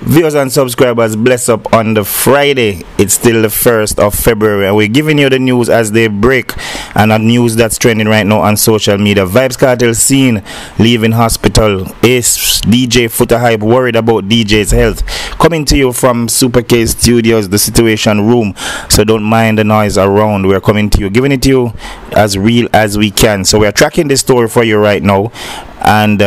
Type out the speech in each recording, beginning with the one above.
Viewers and subscribers, bless up on the Friday. It's still the 1st of February, and we're giving you the news as they break, and a news that's trending right now on social media. Vybz Kartel seen leaving hospital. Ace DJ Foota Hype worried about DJ's health. Coming to you from Super K Studios, the Situation Room, so don't mind the noise around. We're coming to you, giving it to you as real as we can. So we're tracking this story for you right now, and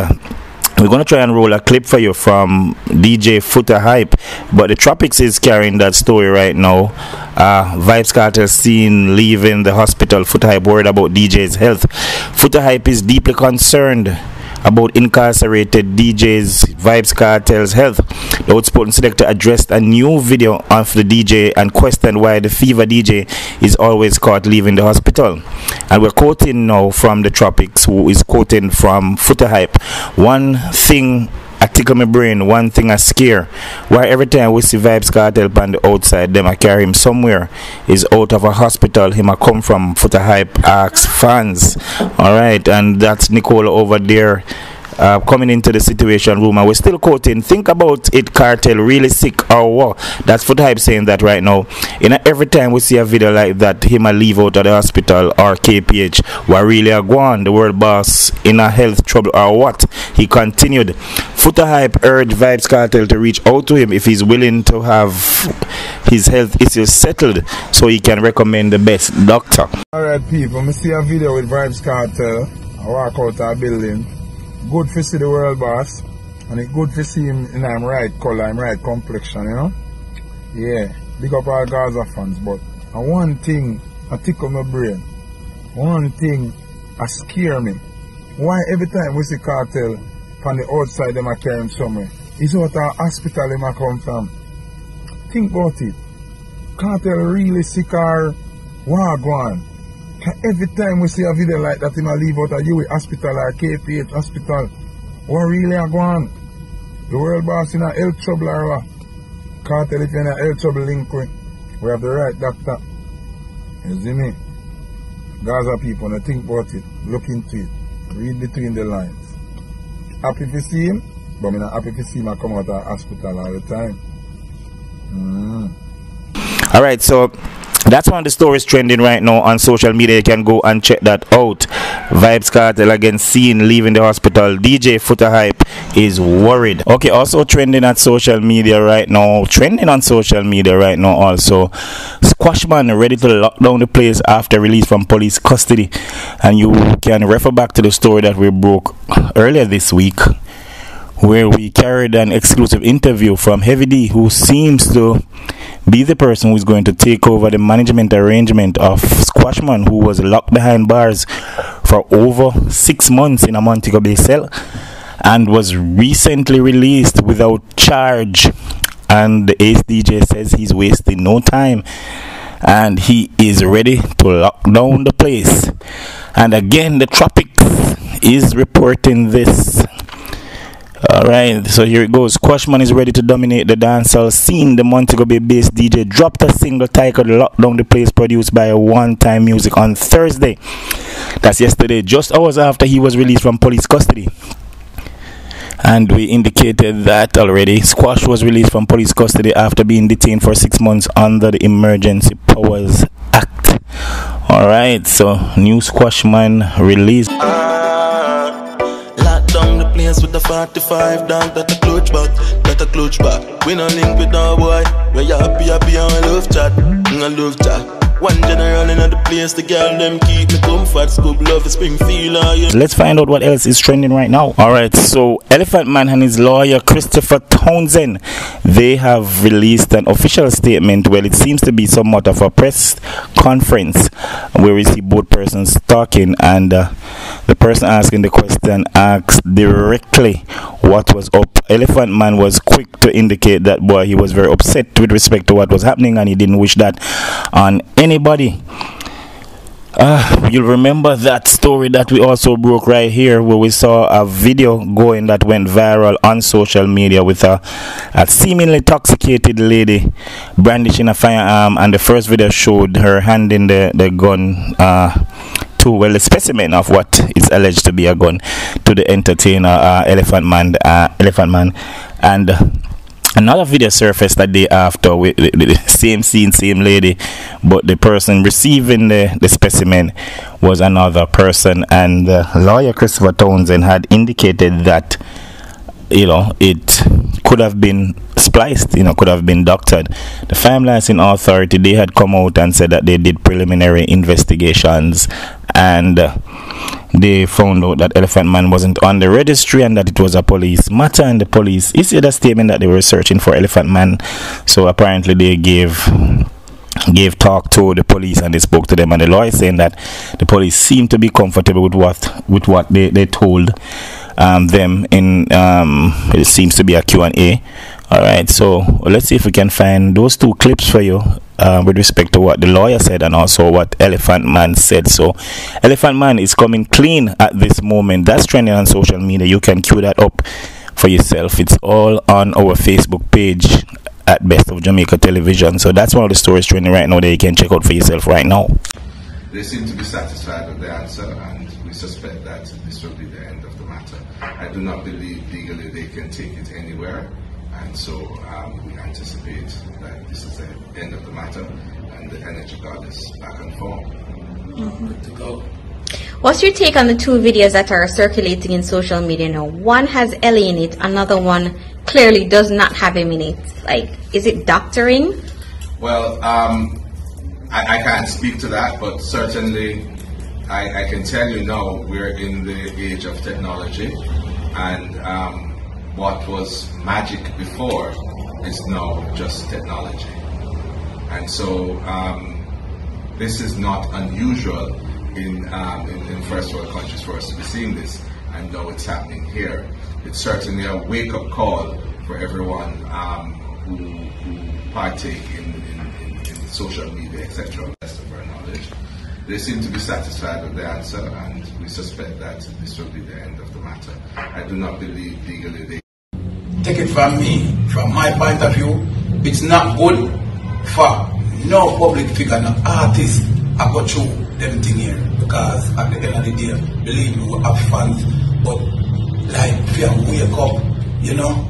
we're going to try and roll a clip for you from DJ Foota Hype, but the Tropics is carrying that story right now. Vybz Kartel seen leaving the hospital. Foota Hype worried about DJ's health. Foota Hype is deeply concerned about incarcerated DJ's Vybz Kartel's health. The outspoken selector addressed a new video of the DJ and questioned why the fever DJ is always caught leaving the hospital. And we're quoting now from the Tropics, who is quoting from Foota Hype. One thing I tickle my brain, one thing I scare. Why every time we see Vybz Kartel on the outside, them I carry him somewhere, is out of a hospital, him I come from. Foota Hype asks fans. Alright, and that's Nicola over there coming into the Situation Room, and we're still quoting, think about it, Kartel really sick or what? That's Foota Hype saying that right now. Every time we see a video like that, him a leave out of the hospital or KPH, what really a go on, the world boss in a health trouble or what? He continued. Foota Hype urged Vybz Kartel to reach out to him if he's willing to have his health issues settled, so he can recommend the best doctor. Alright people, I see a video with Vybz Kartel. I walk out of a building. Good to see the world boss, and it's good to see him in him right color, him right complexion, you know? Yeah, big up all Gaza fans, but one thing I tickle my brain, one thing I scare me. Why every time we see Kartel from the outside them I carry him somewhere? It's out of a hospital him I come from. Think about it. Kartel really sick or wagwan? Every time we see a video like that, him a leave out of UA hospital or KPH hospital, what really a go on? The world boss in a health trouble or what? Kartel, if you're in a health trouble, link with, we have the right doctor. You see me? Gaza people, now think about it, look into it, read between the lines. Happy to see him, but I'm not happy to see him come out of the hospital all the time. Alright, so that's one of the stories trending right now on social media. You can go and check that out. Vybz Kartel again seen leaving the hospital. DJ Foota Hype is worried. Okay, also trending on social media right now. Also, Squashman ready to lock down the place after release from police custody. And you can refer back to the story that we broke earlier this week, where we carried an exclusive interview from Heavy D, who seems to be the person who is going to take over the management arrangement of Squashman, who was locked behind bars for over 6 months in a Montego Bay cell and was recently released without charge. And the Ace DJ says he's wasting no time and he is ready to lock down the place. And again, the Tropics is reporting this. Alright, so here it goes. Squashman is ready to dominate the dancehall scene. The Montego Bay based DJ dropped a single titled Lock Down the Place, produced by One Time Music on Thursday. That's yesterday, just hours after he was released from police custody. And we indicated that already. Squash was released from police custody after being detained for 6 months under the Emergency Powers Act. Alright, so new Squashman released. Down the place with the 45 down, that a clutch back. We no link with no boy. Where you happy on love chat, One general in the place, the girl them keep me comfort. Scoop love Springfield. Let's find out what else is trending right now. Alright, so Elephant Man and his lawyer Christopher Townsend, they have released an official statement. Well, it seems to be somewhat of a press conference where we see both persons talking, and the person asking the question asks directly what was up. Elephant Man was quick to indicate that boy he was very upset with respect to what was happening, and he didn't wish that on anybody. You'll remember that story that we also broke right here, where we saw a video going that went viral on social media with a seemingly intoxicated lady brandishing a firearm, and the first video showed her handing the gun to, well, the specimen of what is alleged to be a gun to the entertainer Elephant Man, and Another video surfaced that day after with the same scene, same lady, but the person receiving the specimen was another person, and lawyer Christopher Townsend had indicated that, you know, it could have been spliced, you know, could have been doctored. The Fire Licensing Authority, they had come out and said that they did preliminary investigations, and they found out that Elephant Man wasn't on the registry and that it was a police matter, and the police issued a statement that they were searching for Elephant Man. So apparently they gave talk to the police and they spoke to them, and the lawyer saying that the police seemed to be comfortable with what they told them in it seems to be a Q&A. All right, so let's see if we can find those two clips for you with respect to what the lawyer said and also what Elephant Man said. So Elephant Man is coming clean at this moment. That's trending on social media. You can cue that up for yourself. It's all on our Facebook page at Best of Jamaica Television. So that's one of the stories trending right now that you can check out for yourself right now. They seem to be satisfied with the answer, and we suspect that this will be the end of the matter. I do not believe legally they can take it anywhere, and so we anticipate that this is the end of the matter, and the energy god is back and forth. Good to go. What's your take on the two videos that are circulating in social media now? One has Ellie in it, another one clearly does not have him in it. Like, is it doctoring? Well, I can't speak to that, but certainly I can tell you now we're in the age of technology, and what was magic before is now just technology. And so this is not unusual in first world countries for us to be seeing this, and now it's happening here. It's certainly a wake-up call for everyone who partake in social media, etc. Best of our knowledge. They seem to be satisfied with the answer, and we suspect that this will be the end of the matter. I do not believe legally they... Take it from me, from my point of view, it's not good for no public figure, no artist, I go through them thing here, because at the end of the day, believe me, we have fans, but like if you wake up, you know,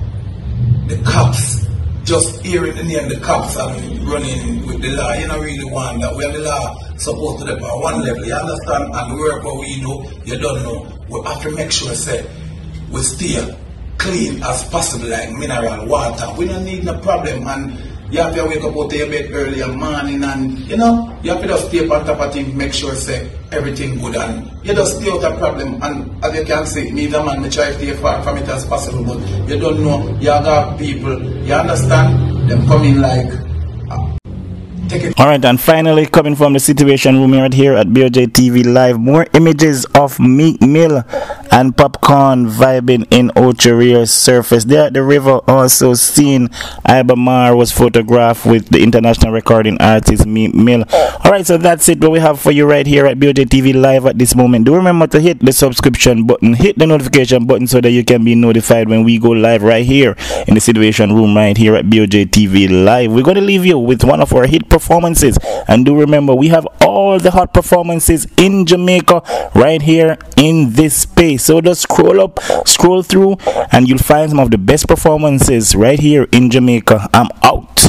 the cops, just hearing the name, the cops and running with the law, you don't really want that. We have the law supposed to them at one level, you understand, and the work what we do, you don't know. We have to make sure say we stay clean as possible, like mineral water. We don't need no problem, and you have to wake up out of your bed early in the morning, and you know, you have to just stay on top of things, make sure say everything good, and you just stay out of problem. And as you can see, me the man, me try to stay far from it as possible, but you don't know, you got people, you understand, them coming like Alright, and finally coming from the Situation Room right here at BOJTV Live, more images of Meek Mill and Popcaan vibing in Ocho surface. There at the river, also seen Ibamar was photographed with the international recording artist Meek Mill. Alright, so that's it what we have for you right here at BOJTV Live at this moment. Do remember to hit the subscription button, hit the notification button so that you can be notified when we go live right here in the Situation Room right here at BOJTV Live. We're going to leave you with one of our hit performances, and do remember we have all the hot performances in Jamaica right here in this space. So just scroll up, scroll through, and you'll find some of the best performances right here in Jamaica. I'm out.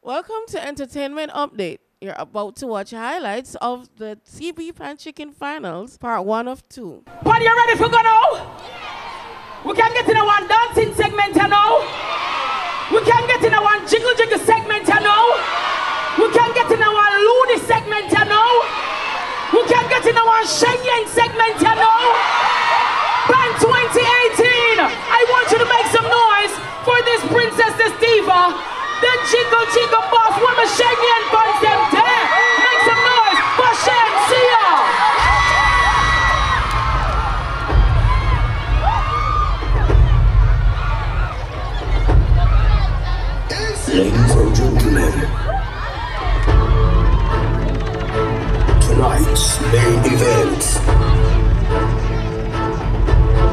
Welcome to Entertainment Update. You're about to watch highlights of the TV Pan Chicken Finals, part 1 of 2. Are you ready for go now? We can get in a one dancing segment, you know. We can get in a one jiggle jiggle segment, you know. We can get in a one loony segment, you know. We can get in a one shake segment, you know. Pan 2018. I want you to make some noise for this princess, this diva. The jiggle jiggle boss, women shaggy and buns them there. Make some noise for Shensia. Ladies and gentlemen, tonight's main event,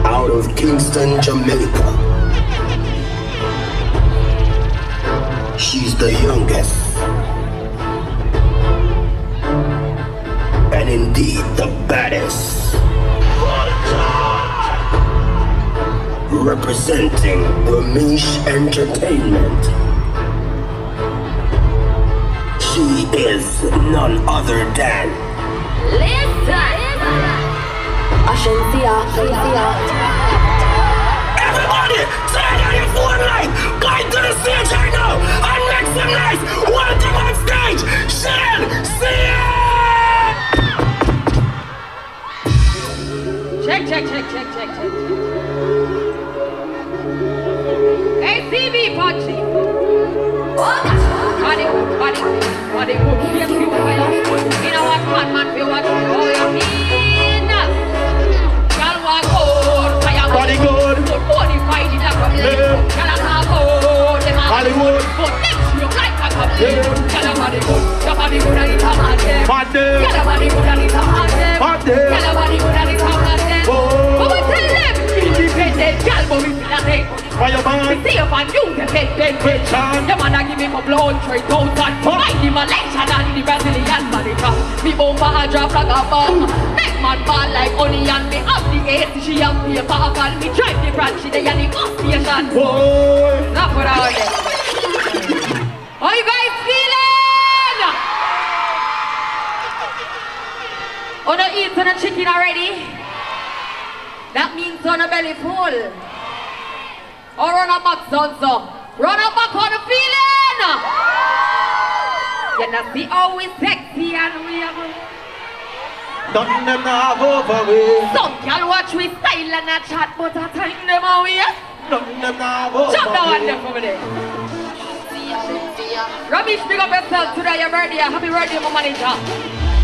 out of Kingston, Jamaica, She's the youngest. And indeed the baddest. Representing Ramesh Entertainment. She is none other than everybody, turn on your phone light, point to the stage right now, and make some noise. Welcome on stage, Shell, see ya! Check. Hey, CV, Pachi. Body good. Yes, you fire. You know what, man, feel what you mean. Y'all walk good, fire body good. Body fight in a problem. Y'all have good, them Hollywood. But next you like a couple. Y'all body good. Your body good and it's a mad them. Y'all body good and it's a mad them. Y'all body good and it's a mad them. But we tell them, independent, y'all but we feel a thing. We see if I knew the head then your man a give him a blood 3,000. Find him a lecture than the Brazilian manager. Me bomba a drop like a bomb. Make man ball like onion. Me up the AC, she have paper a call. Me drive the branch, she dey at the bus station. Not for all them. How you guys feeling? On the eat on the chicken already? That means on a belly full. Or run a back, son, so. Run a back on the feeling. You know, see how we sexy and we have Nothing them now have over we. Some y'all watch we style and a chat, but I time them away. Nothing them now have over. Jump down on them over there. Ramesh, big up yourself today, your birthday. Happy birthday, my manager.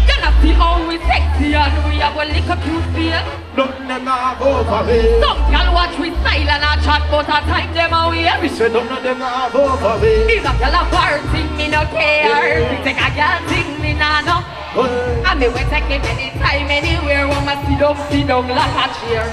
You know, see how we sexy and we have a little cute feel. Nothing them now have over we. Some y'all watch we style and a chat, but I time them away. We say none of them now have over we. If a girl a party, me no care. We take a girl thing, me nah no. And me we take him anytime, anywhere. When I sit down like a chair.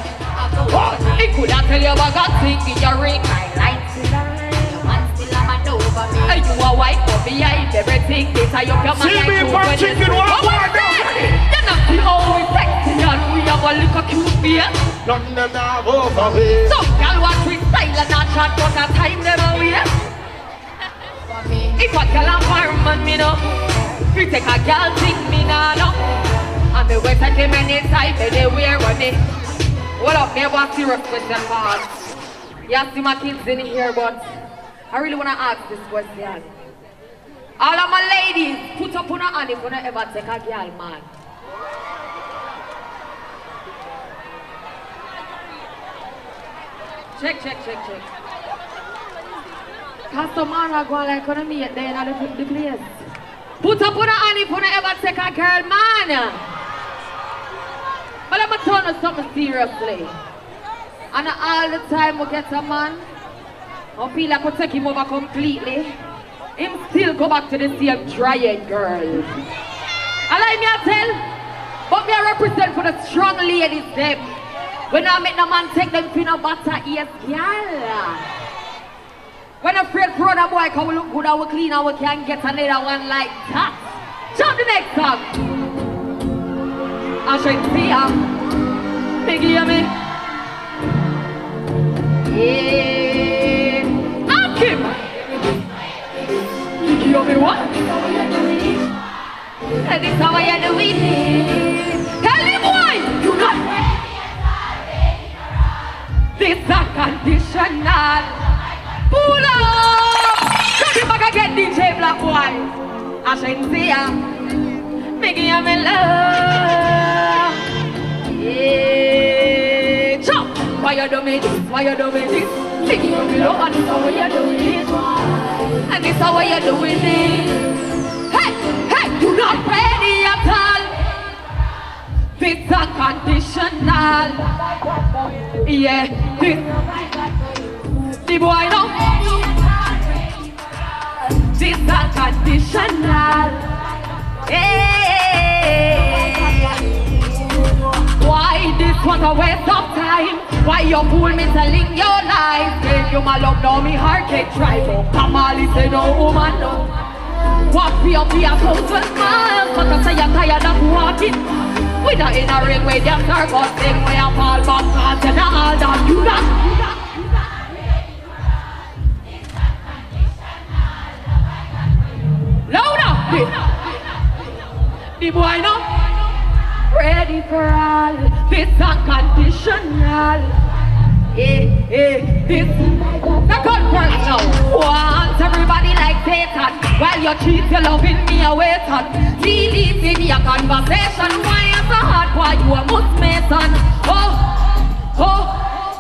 He coulda tell you about God thing in your ring. I like to lie, man still a man over me. You a wife for behind everything. They tie up your man like you when chicken one more down. You know see how we sexy and we have a little cute face. Nothing them now have over we. Some girl watch we style and a chat, but a time them away. If a girl a fireman, me know. We take a girl thing, me nah know. And me wait take him anytime, anywhere when me. What up, me have a serious question for us. You see my kids in here, but I really wanna ask this question. All of my ladies, put up on a hand if you don't ever take a girl, man. Check. Cause some man are going like on me at the end of the place. Put up on a hand if you don't ever take a girl, man. But I'm going to tell you something seriously. And all the time we get a man, I feel like we take him over completely. Him still go back to the same drying girl. And like me I tell, but me I represent for the strong ladies them. When I make no man take them peanut butter, yes, girl. When I'm afraid for other boy, can we look good and we clean and we can get another one like that. Jump the next song. I should see ya. Big hear me. Yeah. I'm Kim. You hear me what? And this how I do it. Tell me boy, you not. This is unconditional. Pull up. Come back again, DJ Black Boy. I should see ya. Big hear me love. Yeah. Jump. Why you do me this? Why you do me this? Big hear me love. And this how you do it. And this how you do it. Hey, you not ready at all. This unconditional. Yeah, this. The boy no. This unconditional. Hey. Why this one was a waste of time. Why you fool me telling your lies? Then you my love, now me heart get dry. Come on, listen, no woman, no. Walk me up here 1,000 miles, but I say you're tired of walking. We not in a ring where them circus thing, where you fall back, cause you're not all that. You not. Louder! The boy no ready for all. This unconditional. This the conference now. Want everybody like Satan. While you cheat, you loving me away son. Delete your conversation. Why you so hard? Why you a must mason?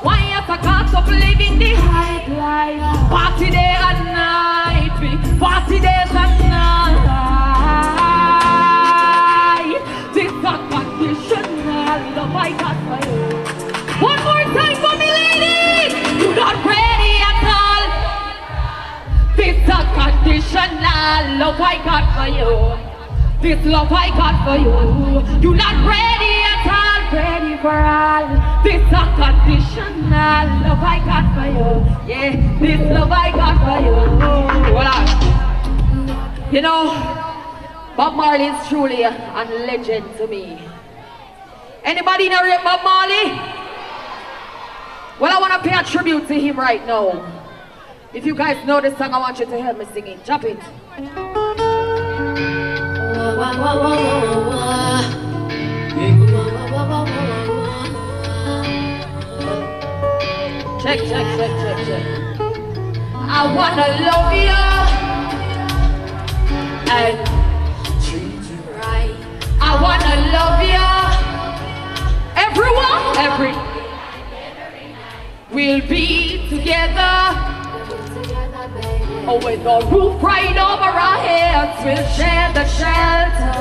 Why you so caught up living the high life? Party day and night, party days and night. This unconditional love I got for you. One more time for me, ladies. You not ready at all. This unconditional love I got for you. This love I got for you. You not ready at all. Ready for all. This unconditional love I got for you. Yeah, this love I got for you. Hold on. You know, Bob Marley is truly a legend to me. Anybody know Bob Marley? Well, I want to pay a tribute to him right now. If you guys know this song, I want you to help me sing it. Drop it. Check. I wanna love you and treat you right. I wanna love you. Everyone, we'll be together. Oh, with the roof right over our heads, we'll share the shelter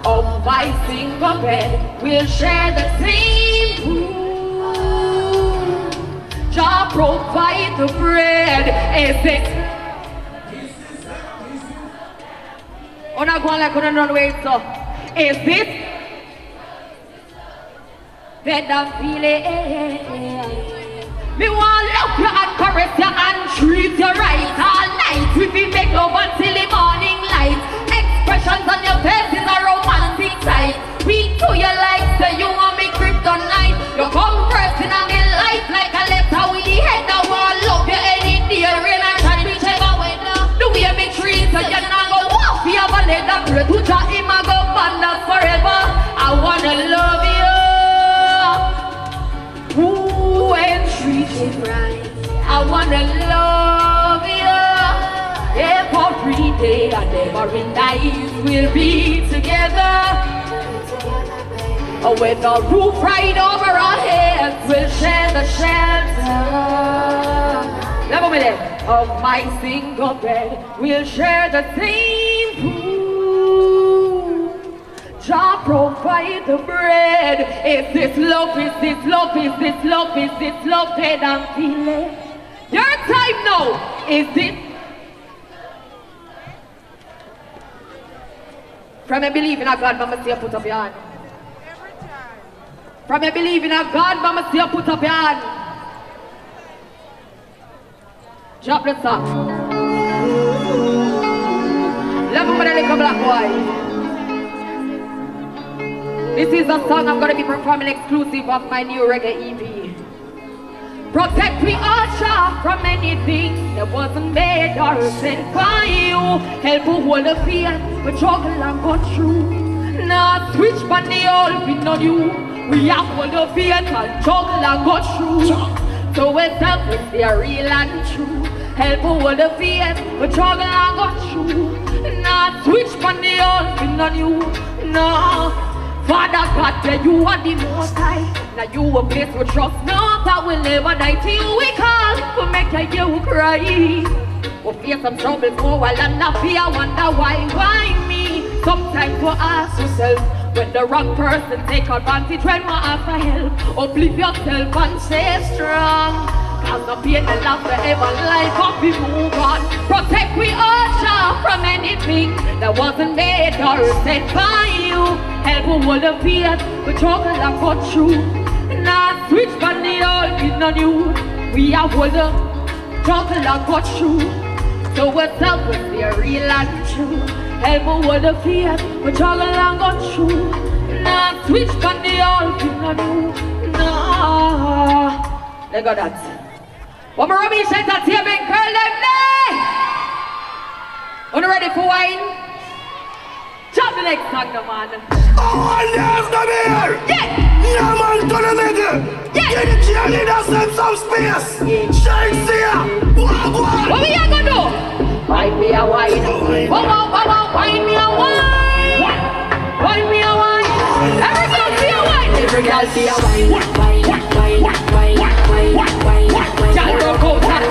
of my single bed. We'll share the same food. Jah provide the bread. Is it? Oh, not going like on run away, so. Is this? That I'm feeling. Me want love you and caress you and treat you right all night. We will make love until the morning light. Expressions on your face is a romantic sight. Read to your life, say you want me kryptonite. You come first in my life like a letter with the head. I want love you any day, rain or shine, whichever weather. The way me treat you, you're not gonna walk. You have a letter, pray to Jah, him a go band us forever. I wanna love you. Ooh, and treat you right. I wanna love you. Every day and every night we'll be together. Oh, with the roof right over our heads, we'll share the shelter. Level me there. Of my single bed, we'll share the same food. Jah provide the bread. Is this love, is this love, is this love, is this love that I'm feeling? Your time now, is this? From a believe in a God, mama say put up your hand. From a believe in a God, mama say put up your hand. Drop the song. Level with a little black boy. This is a song I'm going to be performing exclusive of my new reggae EP. Protect me, Usher, from anything that wasn't made or sent by you. Help who hold the fear, but struggle and go through. Now switch but they all been on you. We have hold the fear and struggle and go through. So we're selfless, they are real and true. Help who hold the fear, but struggle and go through. Now switch but they all been on you. No. Father God, yeah, you are the most high. Now you a place we trust, no, that will never die. To you we call, to make you cry. We face some troubles for a while and not fear, wonder why me? Sometimes we ask yourself, when the wrong person take advantage, when we ask for help, uplift yourself and stay strong. As the pain and love forever life up we move on. Protect we all child from anything that wasn't made or said by you. Help we hold the fear, we talk and laugh got true. Now switch from the old in on you. We are hold the talk and laugh got true. So we're selflessly real and true. Help me hold the fear, we talk and laugh got true. Now switch from the old in on you. Nah. They got that. One more rubbish entertainment, girl, them there. Are you ready for wine? Chop the next song, no man. Oh, and there's the beer! Yeah! Yeah, man, to the middle! Yeah! Get the cheerleaders them some space! Yeah. Shake here! What we are gonna do? Wine me a wine. Wine me a wine. Wine me a wine. Every girl see a wine. Every girl see a wine. Girl rock out and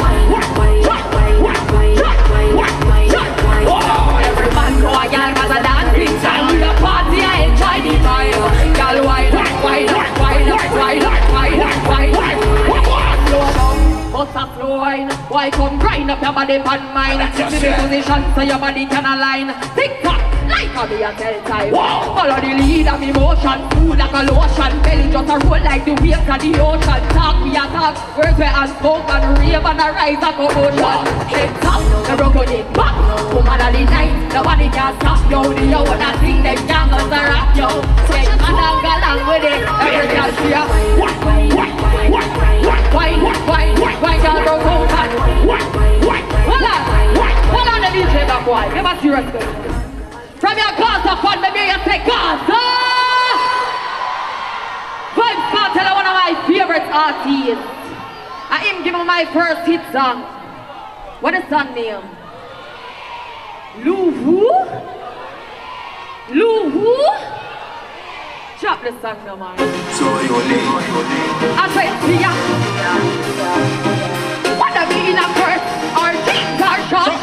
every man know a girl has a dancing time. With a party I enjoy the vibe. Girl wind up, wind up, wind up, wind up, wind up, wind up. Slow down, bust a slow wine. Why come grind up your body pan mine? Sit in the position so your body can align. Tick tock, like a be a tell time. Follow the lead of emotion, food like a lotion. Belly just a roll like the waves of the ocean. Talk we a talk, words we unspoken. Rave and a rise a commotion. Head top, the broken it back. Woman of the night, nobody can stop you. The yo wanna think them gangers are rock yo. Say man and go along with it. Every girl see ya. Why girl broke out and hold on the DJ back boy. Give us your respect. From your Gaza fun, maybe you say Gaza. Vybz Kartel, one of my favorite artists. I am giving my first hit song. What is that name? Lou who? Lou who? Chop the song no man. So you leave. I said see ya. What a mean a first. Our jeans are short.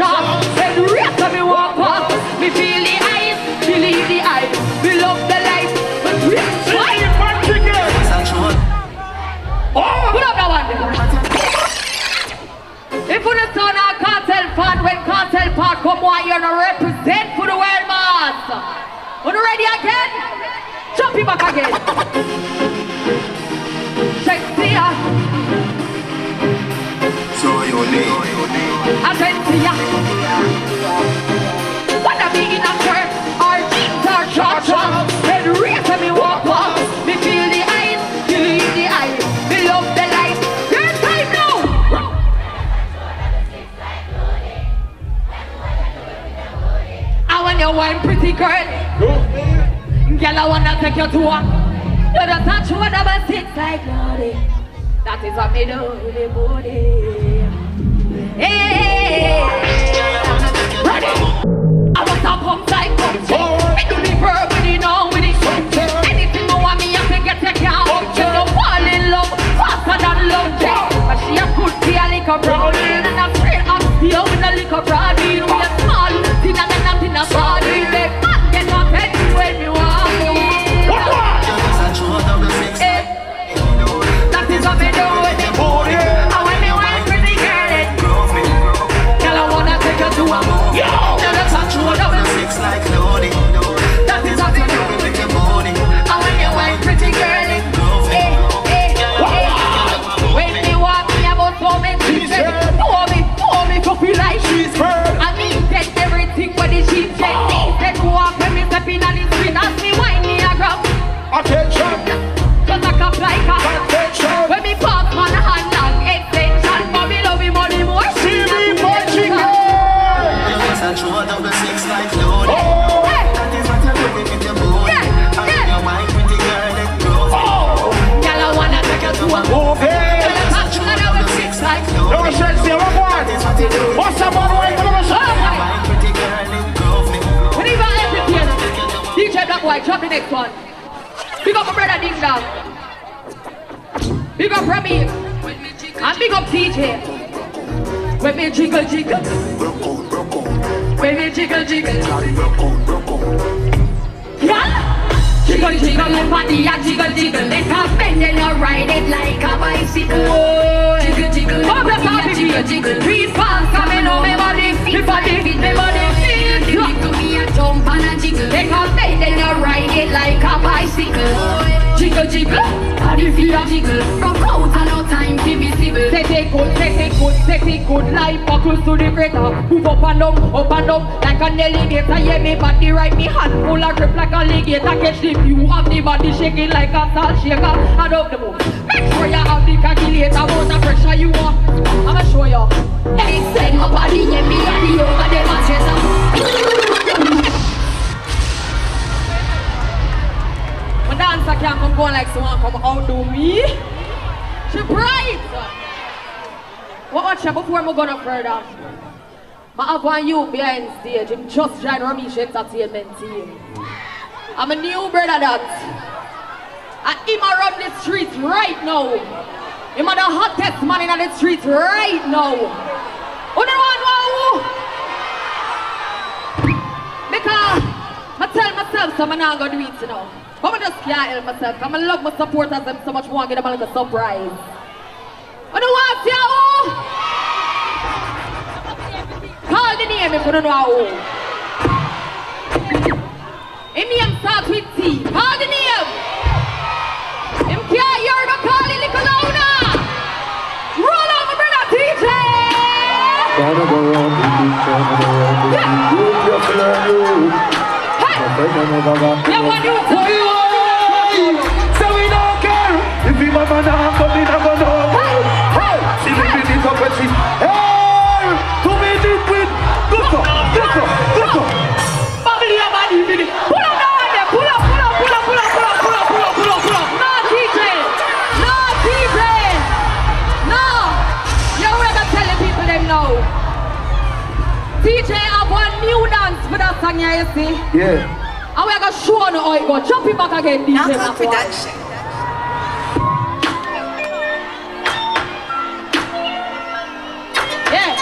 When the rest of me walk past, me feel the eyes, believe the eyes. We love the light, but we try. Put up that one. If you don't turn our Kartel fan, when Kartel part come on, you're gonna represent for the world mass. Are you ready again? Jump it back again. Shakespeare. So you leave. I said to ya. What a big in a shirt. Our jeans are short. When the rest of me walk past, me feel the eyes, believe the eyes. Me love the light. Your time now. I want your wine, pretty girl. Girl, I wanna take you to a. You don't touch one of my six like Lordy. That is what me do with the booty. Hey, ready? I want to pump like pump. Me do the verb with it now with it. Anything you want me, I can get you out. You don't fall in love faster than love. But she a good tea, a liquor brownie. And I'm straight up here with a liquor brownie. We a small, thinner than nothing a body. Make man get up head when you want. That is what me do with the booty. I want me one pretty girl. Girl, I wanna take you to a movie. Now let's touch you double six like Lodi. That is what me do with the booty. I want you one pretty girl. When me walk me about so many things. Pour me for feel like she's bird. I mean get everything when the sheep get. Then walk when me step in on the screen. As me wine me a grab. Attention! Just a cup like a Attention! when me pass man hand long extension. But me love him money more. See me punching her! Like Lodi. That is what I'm doing with your booty. I want your wine, pretty girl, let go. Girl, I wanna take you to a movie. Touch you double six like No one says the other one. What's up on the way? Wine, pretty girl, let go. when you got everything, DJ Black White, drop the next one. Big up my brother Ding Dong. Big up Remy. And big up TJ. When me jiggle jiggle. When me jiggle jiggle. Yeah. Jiggle jiggle your body and jiggle jiggle. Let her bend and you ride it like a bicycle. Jiggle jiggle. your party jiggle. Trees fall, coming on my body. My body feels to me a jump and a jiggle. Take a bend and you ride it like a bicycle. Jiggle, jiggle, body feel a jiggle. Rock out and no time to be civil. Set it good, like buckles to the breaker. Move up and down, like an alligator. Yeah, me body right, me hand full of grip like a alligator. Catch the view of the body shaking like a salt shaker. And up the move. Make sure you have the calculator, about the pressure you want. I'ma show you. Hey, send my body, yeah, me and the over the matches. My dancer can't come going like someone come outdo me. She bright. Watch her before I'm going further. I have one you behind stage. I'm just joined Ramesh Entertainment team. I'm a new brother that. And him around the streets right now. Him are the hottest man in the streets right now. Who the one wow? Because I tell myself so I'm not going to do it now. But I just can't help myself. I love my supporters them so much more. I get them like a surprise. Who the one see who? Call the name if you don't know who. His name starts with T. Call the name. Him can't hear the call in the louder. Roll on my brother TJ. Yeah, what you say? So we don't care if we mama now come in and go no. Hey, she living it up and she hey, to me this with go. Family your body with it. Pull up down there, pull up. No TJ. No. You ever tell the people them now? TJ have one new dance for that song here, you see? Yeah. And we're going to show you how it go. Jump it back again, DJ. Not production. Yeah.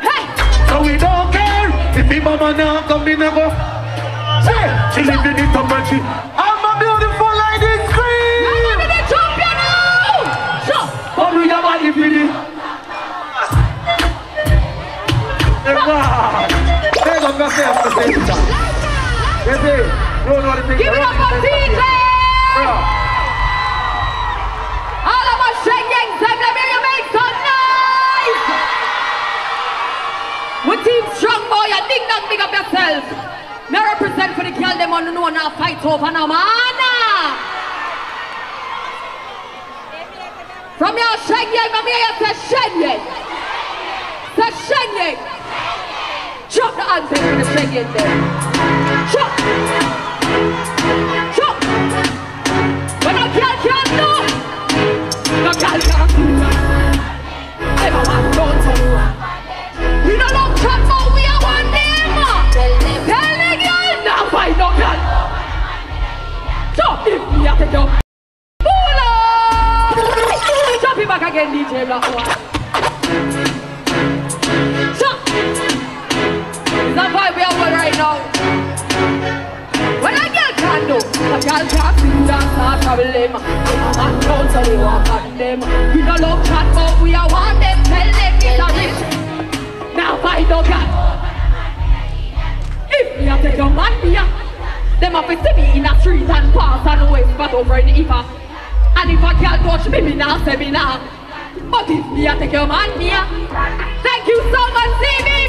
Hey. So we don't care if the mama now come in and go. Say, she living it up and she I'm a beautiful like this queen. I'm going to jump you now. Jump. But we have a living it. Give it up for TJ! All of us shaking, let me make some noise! We team strong boy, and ding dong, big up yourself. Me represent for the girl them on the know now fight over now, man. From your shaking, I'm here to shaking. Say shaking. Chop the answer for the shaking there. Chop! When a girl can't do, no girl can't do. Never want to go to. We don't love chat, but we are one name. Tell the girl, now fight no girl. Chop if we have to jump. Pull up! Chop it back again, DJ Black One. That's why we are one right now. What a girl can do, a girl can't do dance, not problem. And don't tell you what on them. We don't love chat, but we are one them. Tell them it's a rich. Now fight no girl. If we are take your man here, them have to see me in a street and pass and whisper over in the ear. And if a girl touch me, me now say me now. But if we are take your man here, thank you so much, CB.